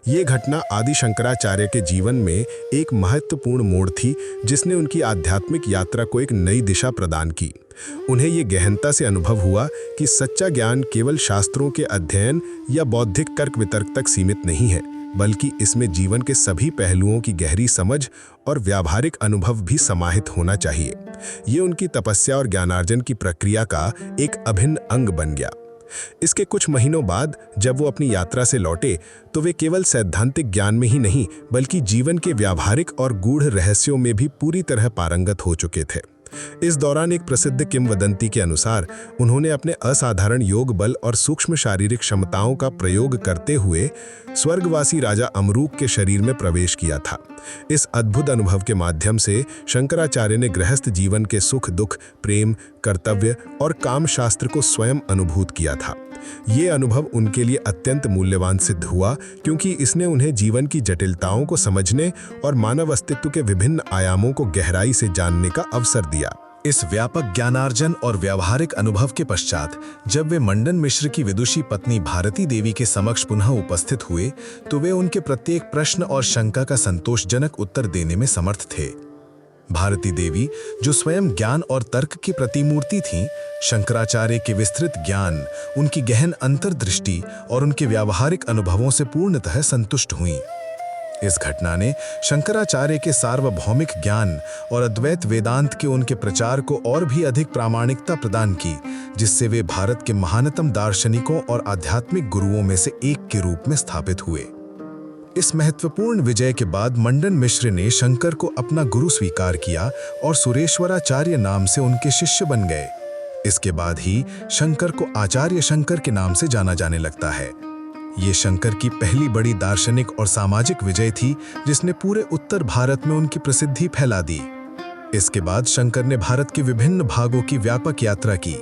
ये घटना आदि शंकराचार्य के जीवन में एक महत्वपूर्ण मोड़ थी, जिसने उनकी आध्यात्मिक यात्रा को एक नई दिशा प्रदान की। उन्हें ये गहनता से अनुभव हुआ कि सच्चा ज्ञान केवल शास्त्रों के अध्ययन या बौद्धिक तर्क वितर्क तक सीमित नहीं है, बल्कि इसमें जीवन के सभी पहलुओं की गहरी समझ और व्यावहारिक अनुभव भी समाहित होना चाहिए। ये उनकी तपस्या और ज्ञानार्जन की प्रक्रिया का एक अभिन्न अंग बन गया। इसके कुछ महीनों बाद जब वो अपनी यात्रा से लौटे, तो वे केवल सैद्धांतिक ज्ञान में ही नहीं, बल्कि जीवन के व्यावहारिक और गूढ़ रहस्यों में भी पूरी तरह पारंगत हो चुके थे। इस दौरान एक प्रसिद्ध किंवदंती के अनुसार उन्होंने अपने असाधारण योग बल और सूक्ष्म शारीरिक क्षमताओं का प्रयोग करते हुए स्वर्गवासी राजा अमरूक के शरीर में प्रवेश किया था। इस अद्भुत अनुभव के माध्यम से शंकराचार्य ने गृहस्थ जीवन के सुख दुख, प्रेम, कर्तव्य और काम शास्त्र को स्वयं अनुभूत किया था। ये अनुभव उनके लिए अत्यंत मूल्यवान सिद्ध हुआ, क्योंकि इसने उन्हें जीवन की जटिलताओं को समझने और मानव अस्तित्व के विभिन्न आयामों को गहराई से जानने का अवसर दिया। इस व्यापक ज्ञानार्जन और व्यावहारिक अनुभव के पश्चात जब वे मंडन मिश्र की विदुषी पत्नी भारती देवी के समक्ष पुनः उपस्थित हुए, तो वे उनके प्रत्येक प्रश्न और शंका का संतोषजनक उत्तर देने में समर्थ थे। भारती देवी, जो स्वयं ज्ञान और तर्क की प्रतिमूर्ति थीं, शंकराचार्य के विस्तृत ज्ञान, उनकी गहन अंतर्दृष्टि और उनके व्यावहारिक अनुभवों से पूर्णतः संतुष्ट हुईं। इस घटना ने शंकराचार्य के सार्वभौमिक ज्ञान और अद्वैत वेदांत के उनके प्रचार को और भी अधिक प्रामाणिकता प्रदान की, जिससे वे भारत के महानतम दार्शनिकों और आध्यात्मिक गुरुओं में से एक के रूप में स्थापित हुए। इस महत्वपूर्ण विजय के बाद मंडन मिश्र ने शंकर को अपना गुरु स्वीकार किया और सुरेश्वराचार्य नाम से उनके शिष्य बन गए। इसके बाद ही शंकर को आचार्य शंकर के नाम से जाना जाने लगता है। ये शंकर की पहली बड़ी दार्शनिक और सामाजिक विजय थी, जिसने पूरे उत्तर भारत में उनकी प्रसिद्धि फैला दी। इसके बाद शंकर ने भारत के विभिन्न भागों की व्यापक यात्रा की।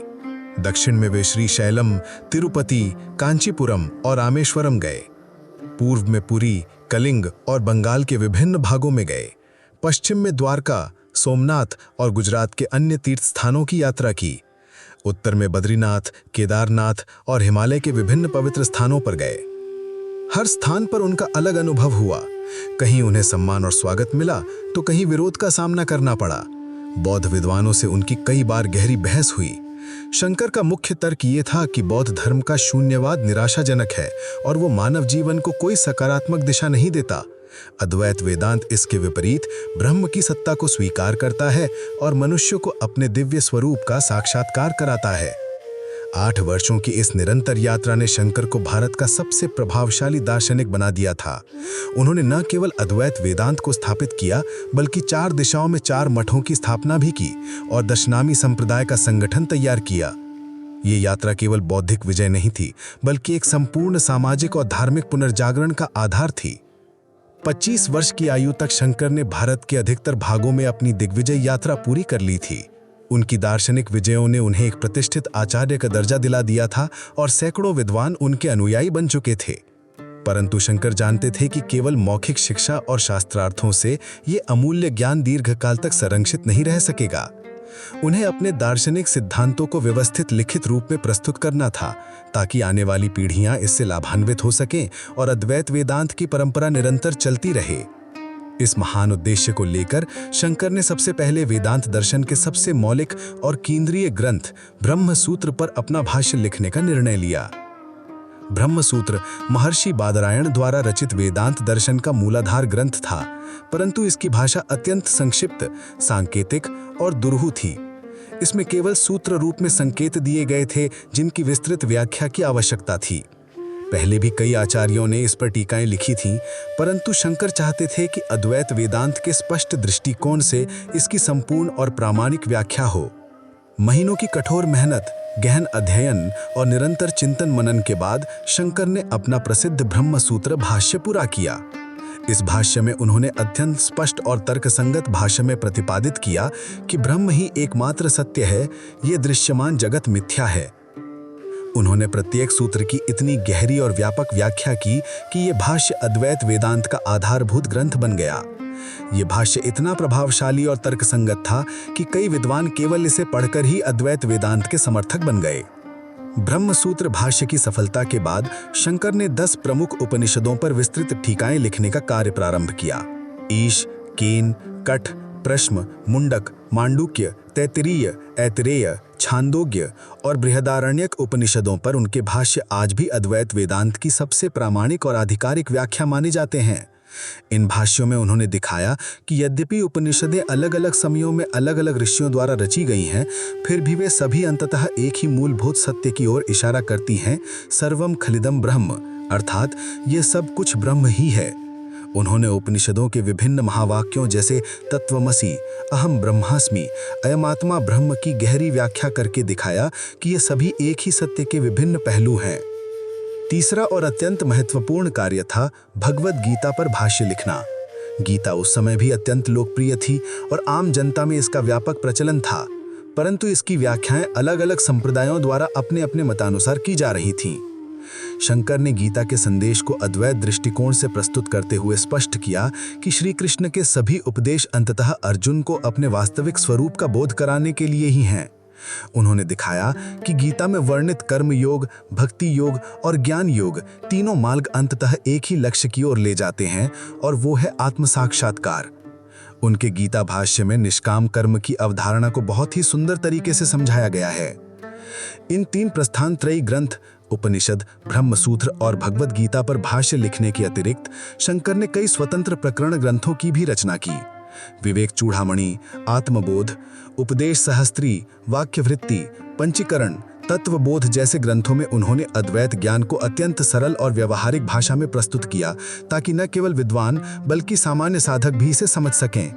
दक्षिण में वे श्री शैलम, तिरुपति, कांचीपुरम और रामेश्वरम गए। पूर्व में पुरी, कलिंग और बंगाल के विभिन्न भागों में गए। पश्चिम में द्वारका, सोमनाथ और गुजरात के अन्य तीर्थ स्थानों की यात्रा की। उत्तर में बद्रीनाथ, केदारनाथ और हिमालय के विभिन्न पवित्र स्थानों पर गए। हर स्थान पर उनका अलग अनुभव हुआ। कहीं उन्हें सम्मान और स्वागत मिला तो कहीं विरोध का सामना करना पड़ा। बौद्ध विद्वानों से उनकी कई बार गहरी बहस हुई। शंकर का मुख्य तर्क ये था कि बौद्ध धर्म का शून्यवाद निराशाजनक है और वो मानव जीवन को कोई सकारात्मक दिशा नहीं देता। अद्वैत वेदांत इसके विपरीत ब्रह्म की सत्ता को स्वीकार करता है और मनुष्य को अपने दिव्य स्वरूप का साक्षात्कार कराता है। 8 वर्षों की इस निरंतर यात्रा ने शंकर को भारत का सबसे प्रभावशाली दार्शनिक बना दिया था। उन्होंने न केवल अद्वैत वेदांत को स्थापित किया, बल्कि 4 दिशाओं में 4 मठों की स्थापना भी की और दशनामी संप्रदाय का संगठन तैयार किया। ये यात्रा केवल बौद्धिक विजय नहीं थी, बल्कि एक संपूर्ण सामाजिक और धार्मिक पुनर्जागरण का आधार थी। 25 वर्ष की आयु तक शंकर ने भारत के अधिकतर भागों में अपनी दिग्विजय यात्रा पूरी कर ली थी। उनकी दार्शनिक विजयों ने उन्हें एक प्रतिष्ठित आचार्य का दर्जा दिला दिया था और सैकड़ों विद्वान उनके अनुयायी बन चुके थे। परंतु शंकर जानते थे कि केवल मौखिक शिक्षा और शास्त्रार्थों से ये अमूल्य ज्ञान दीर्घकाल तक संरक्षित नहीं रह सकेगा। उन्हें अपने दार्शनिक सिद्धांतों को व्यवस्थित लिखित रूप में प्रस्तुत करना था, ताकि आने वाली पीढ़ियां इससे लाभान्वित हो सकें और अद्वैत वेदांत की परंपरा निरंतर चलती रहे। इस महान उद्देश्य को लेकर शंकर ने सबसे पहले वेदांत दर्शन के सबसे मौलिक और केंद्रीय ग्रंथ ब्रह्म सूत्र पर अपना भाष्य लिखने का निर्णय लिया। ब्रह्म सूत्र महर्षि बादरायण द्वारा रचित वेदांत दर्शन का मूलाधार ग्रंथ था, परंतु इसकी भाषा अत्यंत संक्षिप्त, सांकेतिक और दुरूह थी। इसमें केवल सूत्र रूप में संकेत दिए गए थे, जिनकी विस्तृत व्याख्या की आवश्यकता थी। पहले भी कई आचार्यों ने इस पर टीकाएं लिखी थीं, परंतु शंकर चाहते थे कि अद्वैत वेदांत के स्पष्ट दृष्टिकोण से इसकी संपूर्ण और प्रामाणिक व्याख्या हो। महीनों की कठोर मेहनत, गहन अध्ययन और निरंतर चिंतन मनन के बाद शंकर ने अपना प्रसिद्ध ब्रह्म सूत्र भाष्य पूरा किया। इस भाष्य में उन्होंने अत्यंत स्पष्ट और तर्कसंगत भाषा में प्रतिपादित किया कि ब्रह्म ही एकमात्र सत्य है, ये दृश्यमान जगत मिथ्या है। उन्होंने प्रत्येक सूत्र की इतनी गहरी और व्यापक व्याख्या की कि ये भाष्य अद्वैत वेदांत का आधारभूत ग्रंथ बन गया। ये भाष्य इतना प्रभावशाली और तर्कसंगत था कि कई विद्वान केवल इसे पढ़कर ही अद्वैत वेदांत के समर्थक बन गए। ब्रह्म सूत्र भाष्य की सफलता के बाद शंकर ने 10 प्रमुख उपनिषदों पर विस्तृत टीकाएं लिखने का कार्य प्रारंभ किया। ईश, केन, कठ, प्रश्न, मुंडक, मांडुक्य, तैत्तिरीय, ऐतरेय, छांदोग्य और बृहदारण्यक उपनिषदों पर उनके भाष्य आज भी अद्वैत वेदांत की सबसे प्रामाणिक और आधिकारिक व्याख्या माने जाते हैं। इन भाष्यों में उन्होंने दिखाया कि यद्यपि उपनिषदें अलग अलग समयों में अलग अलग ऋषियों द्वारा रची गई हैं, फिर भी वे सभी अंततः एक ही मूलभूत सत्य की ओर इशारा करती हैं, सर्वम खलिदम ब्रह्म, अर्थात ये सब कुछ ब्रह्म ही है। उन्होंने उपनिषदों के विभिन्न महावाक्यों जैसे तत्वमसि, अहम ब्रह्मास्मि, अयमात्मा ब्रह्म की गहरी व्याख्या करके दिखाया कि ये सभी एक ही सत्य के विभिन्न पहलू हैं। तीसरा और अत्यंत महत्वपूर्ण कार्य था भगवद गीता पर भाष्य लिखना। गीता उस समय भी अत्यंत लोकप्रिय थी और आम जनता में इसका व्यापक प्रचलन था, परंतु इसकी व्याख्याएं अलग अलग संप्रदायों द्वारा अपने अपने मतानुसार की जा रही थीं। शंकर ने गीता के संदेश को अद्वैत दृष्टिकोण से प्रस्तुत करते हुए स्पष्ट किया कि श्री कृष्ण के सभी उपदेश अंततः अर्जुन को अपने वास्तविक स्वरूप का बोध कराने के लिए ही हैं। उन्होंने दिखाया कि गीता में वर्णित कर्म योग, भक्ति योग और ज्ञान योग तीनों मार्ग अंततः एक ही लक्ष्य की ओर ले जाते हैं और वो है आत्म साक्षात्कार। उनके गीता भाष्य में निष्काम कर्म की अवधारणा को बहुत ही सुंदर तरीके से समझाया गया है। इन 3 प्रस्थानत्रयी ग्रंथ उपनिषद, ब्रह्मसूत्र और भगवद गीता पर भाष्य लिखने के अतिरिक्त शंकर ने कई स्वतंत्र प्रकरण ग्रंथों की भी रचना की। विवेक चूड़ामणि, आत्मबोध, उपदेश सहस्त्री, वाक्यवृत्ति, पंचीकरण, तत्वबोध जैसे ग्रंथों में उन्होंने अद्वैत ज्ञान को अत्यंत सरल और व्यवहारिक भाषा में प्रस्तुत किया, ताकि न केवल विद्वान बल्कि सामान्य साधक भी इसे समझ सकें।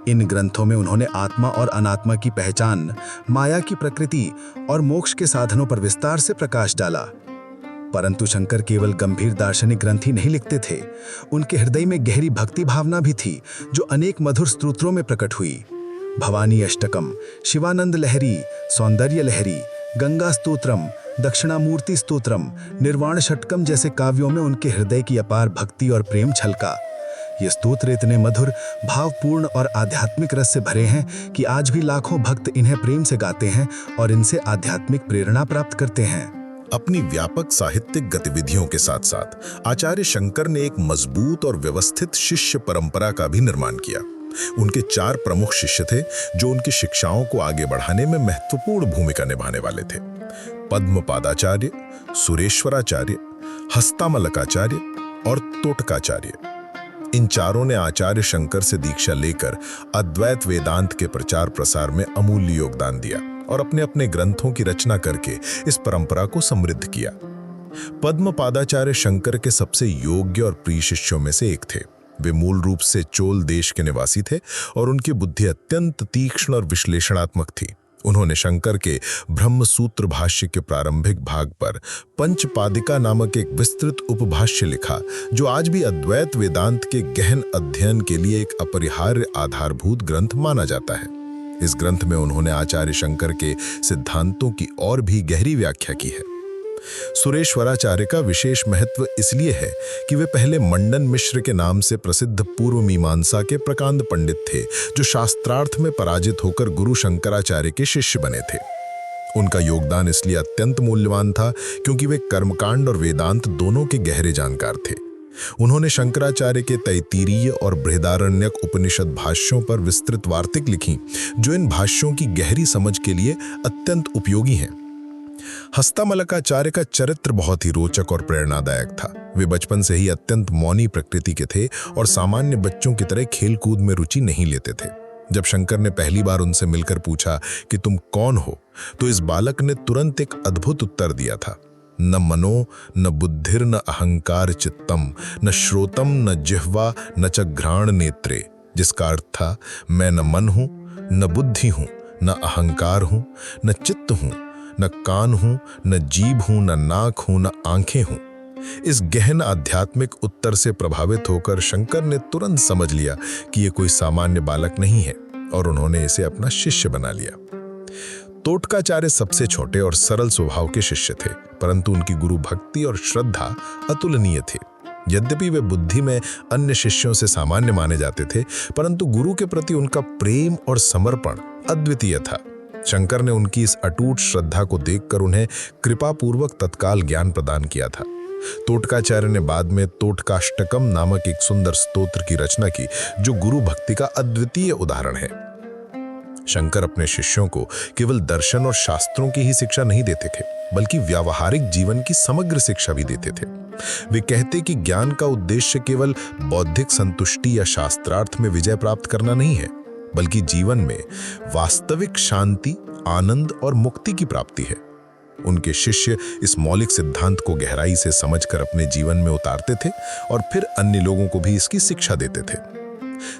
इन ग्रंथों में उन्होंने आत्मा और अनात्मा की पहचान, माया की प्रकृति और मोक्ष के साधनों पर विस्तार से प्रकाश डाला। परंतु शंकर केवल गंभीर दार्शनिक ग्रंथ ही नहीं लिखते थे। उनके हृदय में गहरी भक्ति भावना भी थी, जो अनेक मधुर स्तोत्रों में प्रकट हुई। भवानी अष्टकम, शिवानंद लहरी, सौंदर्य लहरी, गंगा स्तोत्रम, दक्षिणामूर्ति स्तोत्रम, निर्वाण षटकम जैसे काव्यों में उनके हृदय की अपार भक्ति और प्रेम छलका। ये स्तोत्र इतने मधुर, भावपूर्ण और आध्यात्मिक रस से भरे हैं कि आज भी लाखों भक्त इन्हें प्रेम से गाते हैं और इनसे आध्यात्मिक प्रेरणा प्राप्त करते हैं। अपनी व्यापक साहित्यिक गतिविधियों के साथ साथ आचार्य शंकर ने एक मजबूत और व्यवस्थित शिष्य परंपरा का भी निर्माण किया। उनके 4 प्रमुख शिष्य थे जो उनकी शिक्षाओं को आगे बढ़ाने में महत्वपूर्ण भूमिका निभाने वाले थे। पद्मपादाचार्य, सुरेश्वराचार्य, हस्तामलकाचार्य और तोटकाचार्य। इन चारों ने आचार्य शंकर से दीक्षा लेकर अद्वैत वेदांत के प्रचार प्रसार में अमूल्य योगदान दिया और अपने अपने ग्रंथों की रचना करके इस परंपरा को समृद्ध किया। पद्मपादाचार्य शंकर के सबसे योग्य और प्रिय शिष्यों में से एक थे। वे मूल रूप से चोल देश के निवासी थे और उनकी बुद्धि अत्यंत तीक्ष्ण और विश्लेषणात्मक थी। उन्होंने शंकर के ब्रह्मसूत्र भाष्य के प्रारंभिक भाग पर पंचपादिका नामक एक विस्तृत उपभाष्य लिखा, जो आज भी अद्वैत वेदांत के गहन अध्ययन के लिए एक अपरिहार्य आधारभूत ग्रंथ माना जाता है। इस ग्रंथ में उन्होंने आचार्य शंकर के सिद्धांतों की और भी गहरी व्याख्या की है। सुरेश्वराचार्य का विशेष महत्व इसलिए है कि वे पहले मंडन मिश्र के नाम से प्रसिद्ध पूर्व मीमांसा के प्रकांड पंडित थे, जो शास्त्रार्थ में पराजित होकर गुरु शंकराचार्य के शिष्य बने थे। उनका योगदान इसलिए अत्यंत मूल्यवान था क्योंकि वे कर्मकांड और वेदांत दोनों के गहरे जानकार थे। उन्होंने शंकराचार्य के तैत्तिरीय और बृहदारण्यक उपनिषद भाष्यों पर विस्तृत वार्तिक लिखी, जो इन भाष्यों की गहरी समझ के लिए अत्यंत उपयोगी हैं। हस्तामलकाचार्य का चरित्र बहुत ही रोचक और प्रेरणादायक था। वे बचपन से ही अत्यंत मौनी प्रकृति के थे और सामान्य बच्चों की तरह खेलकूद में रुचि नहीं लेते थे। जब शंकर ने पहली बार उनसे मिलकर पूछा कि तुम कौन हो, तो इस बालक ने तुरंत एक अद्भुत उत्तर दिया था। न मनो न बुद्धिर न अहंकार चित्तम न श्रोतम न जिह्वा न च घ्राण नेत्रे, जिसका अर्थ था मैं न मन हूं, न बुद्धि हूं, न अहंकार हूं, न चित्त हूं, न कान हूं, न जीभ हूं, न नाक हूं, न आंखें हूं। इस गहन आध्यात्मिक उत्तर से प्रभावित होकर शंकर ने तुरंत समझ लिया कि यह कोई सामान्य बालक नहीं है और उन्होंने इसे अपना शिष्य बना लिया। तोटकाचार्य सबसे छोटे और सरल स्वभाव के शिष्य थे, परंतु उनकी गुरु भक्ति और श्रद्धा अतुलनीय थी। यद्यपि वे बुद्धि में अन्य शिष्यों से सामान्य माने जाते थे, परंतु गुरु के प्रति उनका प्रेम और समर्पण अद्वितीय था। शंकर ने उनकी इस अटूट श्रद्धा को देखकर उन्हें कृपापूर्वक तत्काल ज्ञान प्रदान किया था। तोटकाचार्य ने बाद में तोटकाष्टकम नामक एक सुंदर स्तोत्र की रचना की, जो गुरु भक्ति का अद्वितीय उदाहरण है। शंकर अपने शिष्यों को केवल दर्शन और शास्त्रों की ही शिक्षा नहीं देते थे, बल्कि व्यावहारिक जीवन की समग्र शिक्षा भी देते थे। वे कहते कि ज्ञान का उद्देश्य केवल बौद्धिक संतुष्टि या शास्त्रार्थ में विजय प्राप्त करना नहीं है, बल्कि जीवन में वास्तविक शांति, आनंद और मुक्ति की प्राप्ति है। उनके शिष्य इस मौलिक सिद्धांत को गहराई से समझकर अपने जीवन में उतारते थे और फिर अन्य लोगों को भी इसकी शिक्षा देते थे।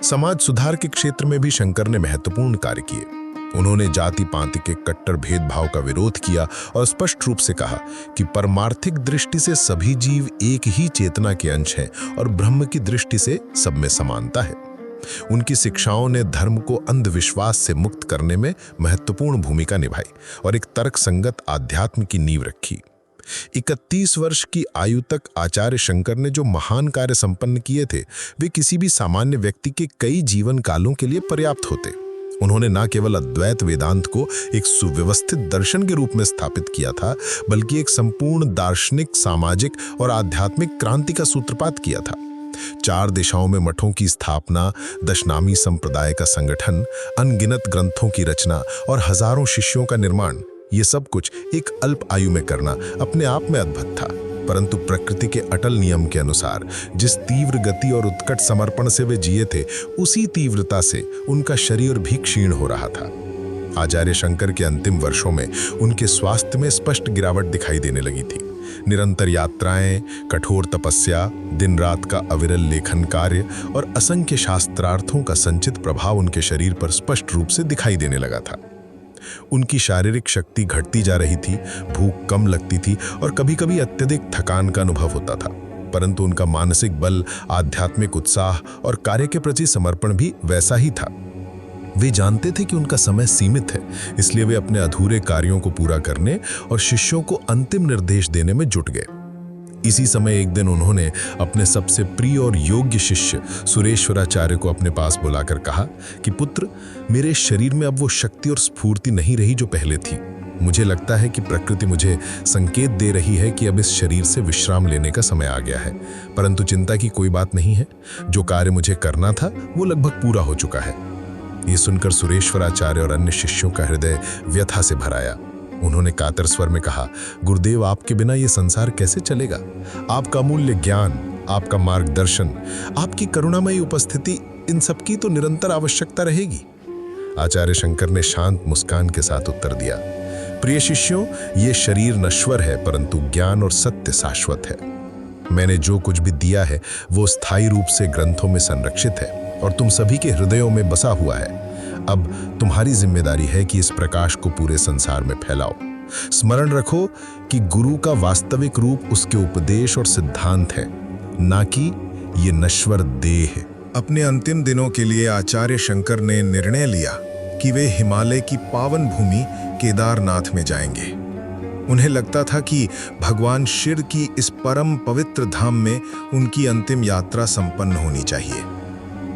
समाज सुधार के क्षेत्र में भी शंकर ने महत्वपूर्ण कार्य किए। उन्होंने जाति पाति के कट्टर भेदभाव का विरोध किया और स्पष्ट रूप से कहा कि परमार्थिक दृष्टि से सभी जीव एक ही चेतना के अंश हैं और ब्रह्म की दृष्टि से सब में समानता है। उनकी शिक्षाओं ने धर्म को अंधविश्वास से मुक्त करने में महत्वपूर्ण भूमिका निभाई और एक तर्कसंगत आध्यात्म की नींव रखी। 31 वर्ष की आयु तक आचार्य शंकर ने जो महान कार्य संपन्न किए थे, वे किसी भी सामान्य व्यक्ति के कई जीवन कालों के लिए पर्याप्त होते। उन्होंने न केवल अद्वैत वेदांत को एक सुव्यवस्थित दर्शन के रूप में स्थापित किया था, बल्कि एक संपूर्ण दार्शनिक, सामाजिक और आध्यात्मिक क्रांति का सूत्रपात किया था। 4 दिशाओं में मठों की स्थापना, दशनामी संप्रदाय का संगठन, अनगिनत ग्रंथों की रचना और हजारों शिष्यों का निर्माण, ये सब कुछ एक अल्प आयु में करना अपने आप में अद्भुत था। परंतु प्रकृति के अटल नियम के अनुसार जिस तीव्र गति और उत्कट समर्पण से वे जिए थे, उसी तीव्रता से उनका शरीर भी क्षीण हो रहा था। आचार्य शंकर के अंतिम वर्षों में उनके स्वास्थ्य में स्पष्ट गिरावट दिखाई देने लगी थी। निरंतर यात्राएं, कठोर तपस्या, दिन रात का अविरल लेखन कार्य और असंख्य शास्त्रार्थों का संचित प्रभाव उनके शरीर पर स्पष्ट रूप से दिखाई देने लगा था। उनकी शारीरिक शक्ति घटती जा रही थी, भूख कम लगती थी और कभी-कभी अत्यधिक थकान का अनुभव होता था। परंतु उनका मानसिक बल, आध्यात्मिक उत्साह और कार्य के प्रति समर्पण भी वैसा ही था। वे जानते थे कि उनका समय सीमित है, इसलिए वे अपने अधूरे कार्यों को पूरा करने और शिष्यों को अंतिम निर्देश देने में जुट गए। इसी समय एक दिन उन्होंने अपने सबसे प्रिय और योग्य शिष्य सुरेश्वराचार्य को अपने पास बुलाकर कहा कि पुत्र, मेरे शरीर में अब वो शक्ति और स्फूर्ति नहीं रही जो पहले थी। मुझे लगता है कि प्रकृति मुझे संकेत दे रही है कि अब इस शरीर से विश्राम लेने का समय आ गया है। परंतु चिंता की कोई बात नहीं है, जो कार्य मुझे करना था वो लगभग पूरा हो चुका है। ये सुनकर सुरेश्वराचार्य और अन्य शिष्यों का हृदय व्यथा से भर आया। उन्होंने कातर स्वर में कहा, गुरुदेव, आपके बिना ये संसार कैसे चलेगा? आपका अमूल्य ज्ञान, आपका मार्गदर्शन, आपकी करुणामयी उपस्थिति, इन सबकी तो निरंतर आवश्यकता रहेगी। आचार्य शंकर ने शांत मुस्कान के साथ उत्तर दिया, प्रिय शिष्यों, ये शरीर नश्वर है, परंतु ज्ञान और सत्य शाश्वत है। मैंने जो कुछ भी दिया है वो स्थायी रूप से ग्रंथों में संरक्षित है और तुम सभी के हृदयों में बसा हुआ है। अब तुम्हारी जिम्मेदारी है कि इस प्रकाश को पूरे संसार में फैलाओ। स्मरण रखो कि गुरु का वास्तविक रूप उसके उपदेश और सिद्धांत है, ना कि ये नश्वर देह। अपने अंतिम दिनों के लिए आचार्य शंकर ने निर्णय लिया कि वे हिमालय की पावन भूमि केदारनाथ में जाएंगे। उन्हें लगता था कि भगवान शिव की इस परम पवित्र धाम में उनकी अंतिम यात्रा संपन्न होनी चाहिए।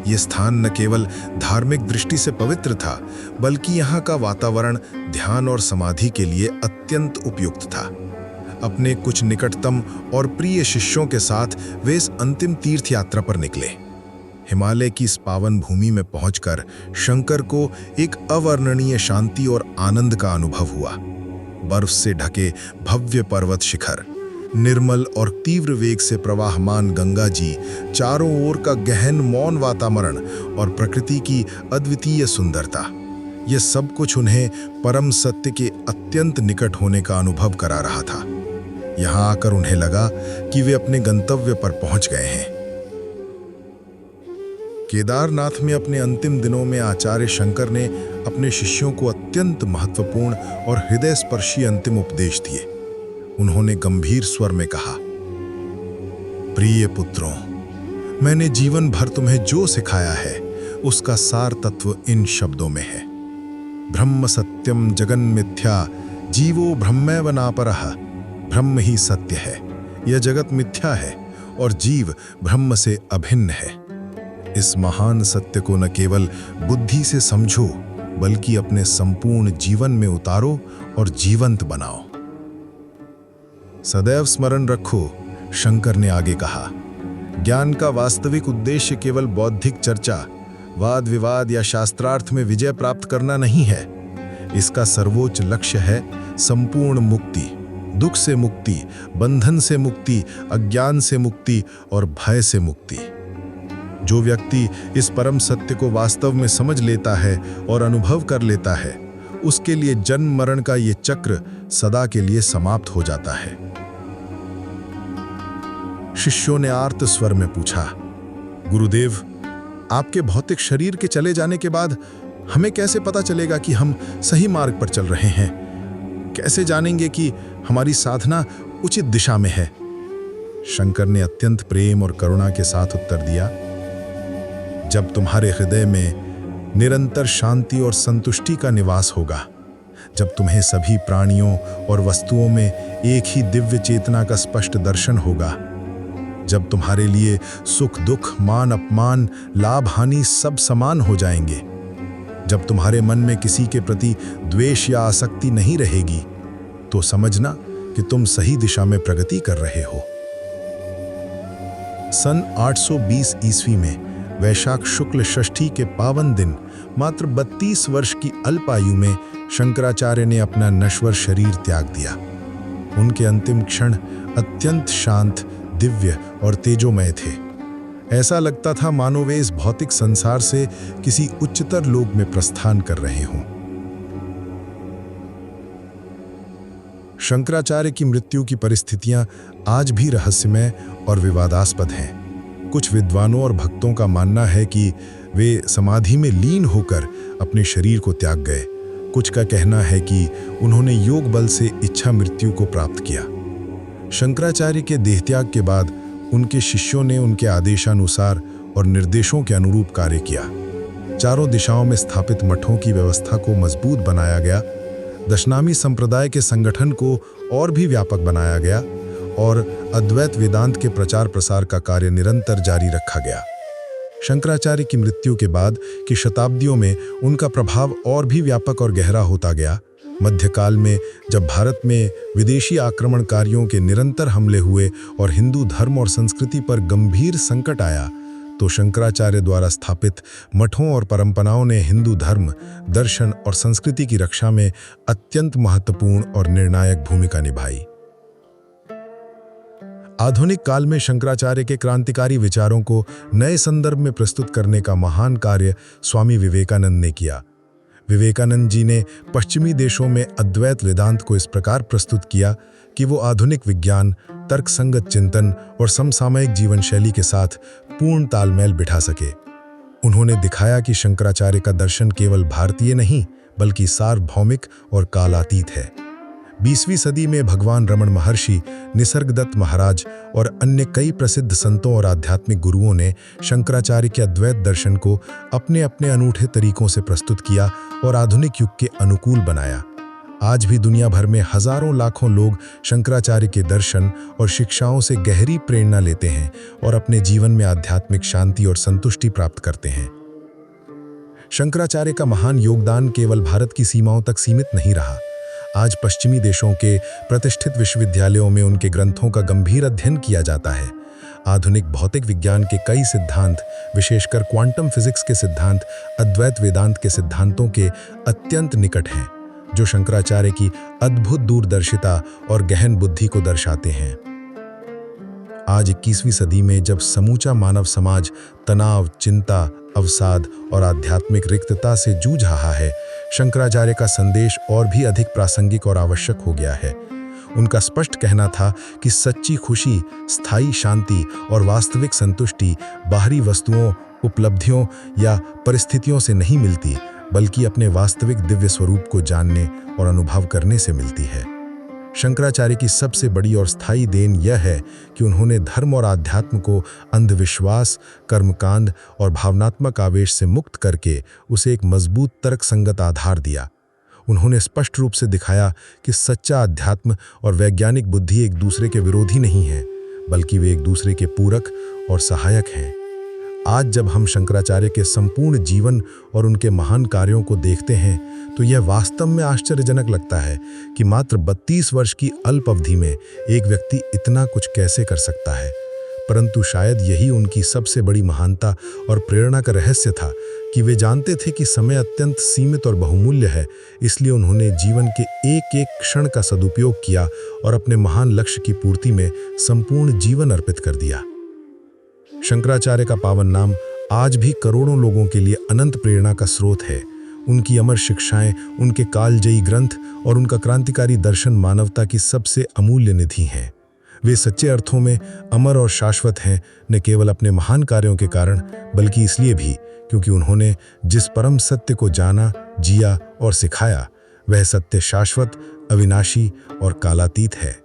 ये स्थान न केवल धार्मिक दृष्टि से पवित्र था, बल्कि यहाँ का वातावरण ध्यान और समाधि के लिए अत्यंत उपयुक्त था। अपने कुछ निकटतम और प्रिय शिष्यों के साथ वे इस अंतिम तीर्थ यात्रा पर निकले। हिमालय की इस पावन भूमि में पहुंचकर शंकर को एक अवर्णनीय शांति और आनंद का अनुभव हुआ। बर्फ से ढके भव्य पर्वत शिखर, निर्मल और तीव्र वेग से प्रवाहमान गंगा जी, चारों ओर का गहन मौन वातावरण और प्रकृति की अद्वितीय सुंदरता, यह सब कुछ उन्हें परम सत्य के अत्यंत निकट होने का अनुभव करा रहा था। यहाँ आकर उन्हें लगा कि वे अपने गंतव्य पर पहुंच गए हैं। केदारनाथ में अपने अंतिम दिनों में आचार्य शंकर ने अपने शिष्यों को अत्यंत महत्वपूर्ण और हृदयस्पर्शी अंतिम उपदेश दिए। उन्होंने गंभीर स्वर में कहा, प्रिय पुत्रों, मैंने जीवन भर तुम्हें जो सिखाया है उसका सार तत्व इन शब्दों में है। ब्रह्म सत्यम जगन मिथ्या, जीवो ब्रह्मैव नापरः। ब्रह्म ही सत्य है, यह जगत मिथ्या है और जीव ब्रह्म से अभिन्न है। इस महान सत्य को न केवल बुद्धि से समझो, बल्कि अपने संपूर्ण जीवन में उतारो और जीवंत बनाओ। सदैव स्मरण रखो, शंकर ने आगे कहा, ज्ञान का वास्तविक उद्देश्य केवल बौद्धिक चर्चा, वाद विवाद या शास्त्रार्थ में विजय प्राप्त करना नहीं है। इसका सर्वोच्च लक्ष्य है संपूर्ण मुक्ति, दुख से मुक्ति, बंधन से मुक्ति, अज्ञान से मुक्ति और भय से मुक्ति। जो व्यक्ति इस परम सत्य को वास्तव में समझ लेता है और अनुभव कर लेता है, उसके लिए जन्म मरण का ये चक्र सदा के लिए समाप्त हो जाता है। शिष्यों ने आर्त स्वर में पूछा, गुरुदेव, आपके भौतिक शरीर के चले जाने के बाद हमें कैसे पता चलेगा कि हम सही मार्ग पर चल रहे हैं? कैसे जानेंगे कि हमारी साधना उचित दिशा में है? शंकर ने अत्यंत प्रेम और करुणा के साथ उत्तर दिया, जब तुम्हारे हृदय में निरंतर शांति और संतुष्टि का निवास होगा, जब तुम्हें सभी प्राणियों और वस्तुओं में एक ही दिव्य चेतना का स्पष्ट दर्शन होगा, जब तुम्हारे लिए सुख दुख, मान अपमान, लाभ हानि सब समान हो जाएंगे, जब तुम्हारे मन में किसी के प्रति द्वेष या आसक्ति नहीं रहेगी, तो समझना कि तुम सही दिशा में प्रगति कर रहे हो। सन 820 ईस्वी में वैशाख शुक्ल षष्ठी के पावन दिन मात्र 32 वर्ष की अल्प आयु में शंकराचार्य ने अपना नश्वर शरीर त्याग दिया। उनके अंतिम क्षण अत्यंत शांत, दिव्य और तेजोमय थे। ऐसा लगता था मानो वे इस भौतिक संसार से किसी उच्चतर लोक में प्रस्थान कर रहे हों। शंकराचार्य की मृत्यु की परिस्थितियां आज भी रहस्यमय और विवादास्पद हैं। कुछ विद्वानों और भक्तों का मानना है कि वे समाधि में लीन होकर अपने शरीर को त्याग गए। कुछ का कहना है कि उन्होंने योग बल से इच्छा मृत्यु को प्राप्त किया। शंकराचार्य के देहत्याग के बाद उनके शिष्यों ने उनके आदेशानुसार और निर्देशों के अनुरूप कार्य किया। चारों दिशाओं में स्थापित मठों की व्यवस्था को मजबूत बनाया गया, दशनामी संप्रदाय के संगठन को और भी व्यापक बनाया गया और अद्वैत वेदांत के प्रचार प्रसार का कार्य निरंतर जारी रखा गया। शंकराचार्य की मृत्यु के बाद की शताब्दियों में उनका प्रभाव और भी व्यापक और गहरा होता गया। मध्यकाल में जब भारत में विदेशी आक्रमणकारियों के निरंतर हमले हुए और हिंदू धर्म और संस्कृति पर गंभीर संकट आया, तो शंकराचार्य द्वारा स्थापित मठों और परंपराओं ने हिंदू धर्म, दर्शन और संस्कृति की रक्षा में अत्यंत महत्वपूर्ण और निर्णायक भूमिका निभाई। आधुनिक काल में शंकराचार्य के क्रांतिकारी विचारों को नए संदर्भ में प्रस्तुत करने का महान कार्य स्वामी विवेकानंद ने किया। विवेकानंद जी ने पश्चिमी देशों में अद्वैत वेदांत को इस प्रकार प्रस्तुत किया कि वो आधुनिक विज्ञान, तर्कसंगत चिंतन और समसामयिक जीवन शैली के साथ पूर्ण तालमेल बिठा सके। उन्होंने दिखाया कि शंकराचार्य का दर्शन केवल भारतीय नहीं बल्कि सार्वभौमिक और कालातीत है। 20वीं सदी में भगवान रमण महर्षि, निसर्गदत्त महाराज और अन्य कई प्रसिद्ध संतों और आध्यात्मिक गुरुओं ने शंकराचार्य के अद्वैत दर्शन को अपने अपने अनूठे तरीकों से प्रस्तुत किया और आधुनिक युग के अनुकूल बनाया। आज भी दुनिया भर में हजारों लाखों लोग शंकराचार्य के दर्शन और शिक्षाओं से गहरी प्रेरणा लेते हैं और अपने जीवन में आध्यात्मिक शांति और संतुष्टि प्राप्त करते हैं। शंकराचार्य का महान योगदान केवल भारत की सीमाओं तक सीमित नहीं रहा। आज पश्चिमी देशों के प्रतिष्ठित विश्वविद्यालयों में उनके ग्रंथों का गंभीर अध्ययन किया जाता है। आधुनिक भौतिक विज्ञान के कई सिद्धांत, विशेषकर क्वांटम फिजिक्स के सिद्धांत, अद्वैत वेदांत के सिद्धांतों के अत्यंत निकट हैं, जो शंकराचार्य की अद्भुत दूरदर्शिता और गहन बुद्धि को दर्शाते हैं। आज 21वीं सदी में जब समूचा मानव समाज तनाव, चिंता, अवसाद और आध्यात्मिक रिक्तता से जूझ रहा है, शंकराचार्य का संदेश और भी अधिक प्रासंगिक और आवश्यक हो गया है। उनका स्पष्ट कहना था कि सच्ची खुशी, स्थायी शांति और वास्तविक संतुष्टि बाहरी वस्तुओं, उपलब्धियों या परिस्थितियों से नहीं मिलती, बल्कि अपने वास्तविक दिव्य स्वरूप को जानने और अनुभव करने से मिलती है। शंकराचार्य की सबसे बड़ी और स्थायी देन यह है कि उन्होंने धर्म और आध्यात्म को अंधविश्वास, कर्मकांड और भावनात्मक आवेश से मुक्त करके उसे एक मजबूत तर्कसंगत आधार दिया। उन्होंने स्पष्ट रूप से दिखाया कि सच्चा अध्यात्म और वैज्ञानिक बुद्धि एक दूसरे के विरोधी नहीं है, बल्कि वे एक दूसरे के पूरक और सहायक हैं। आज जब हम शंकराचार्य के संपूर्ण जीवन और उनके महान कार्यों को देखते हैं, तो यह वास्तव में आश्चर्यजनक लगता है कि मात्र 32 वर्ष की अल्प अवधि में एक व्यक्ति इतना कुछ कैसे कर सकता है। परंतु शायद यही उनकी सबसे बड़ी महानता और प्रेरणा का रहस्य था कि वे जानते थे कि समय अत्यंत सीमित और बहुमूल्य है, इसलिए उन्होंने जीवन के एक एक क्षण का सदुपयोग किया और अपने महान लक्ष्य की पूर्ति में संपूर्ण जीवन अर्पित कर दिया। शंकराचार्य का पावन नाम आज भी करोड़ों लोगों के लिए अनंत प्रेरणा का स्रोत है। उनकी अमर शिक्षाएं, उनके कालजयी ग्रंथ और उनका क्रांतिकारी दर्शन मानवता की सबसे अमूल्य निधि हैं। वे सच्चे अर्थों में अमर और शाश्वत हैं, न केवल अपने महान कार्यों के कारण, बल्कि इसलिए भी क्योंकि उन्होंने जिस परम सत्य को जाना, जिया और सिखाया, वह सत्य शाश्वत, अविनाशी और कालातीत है।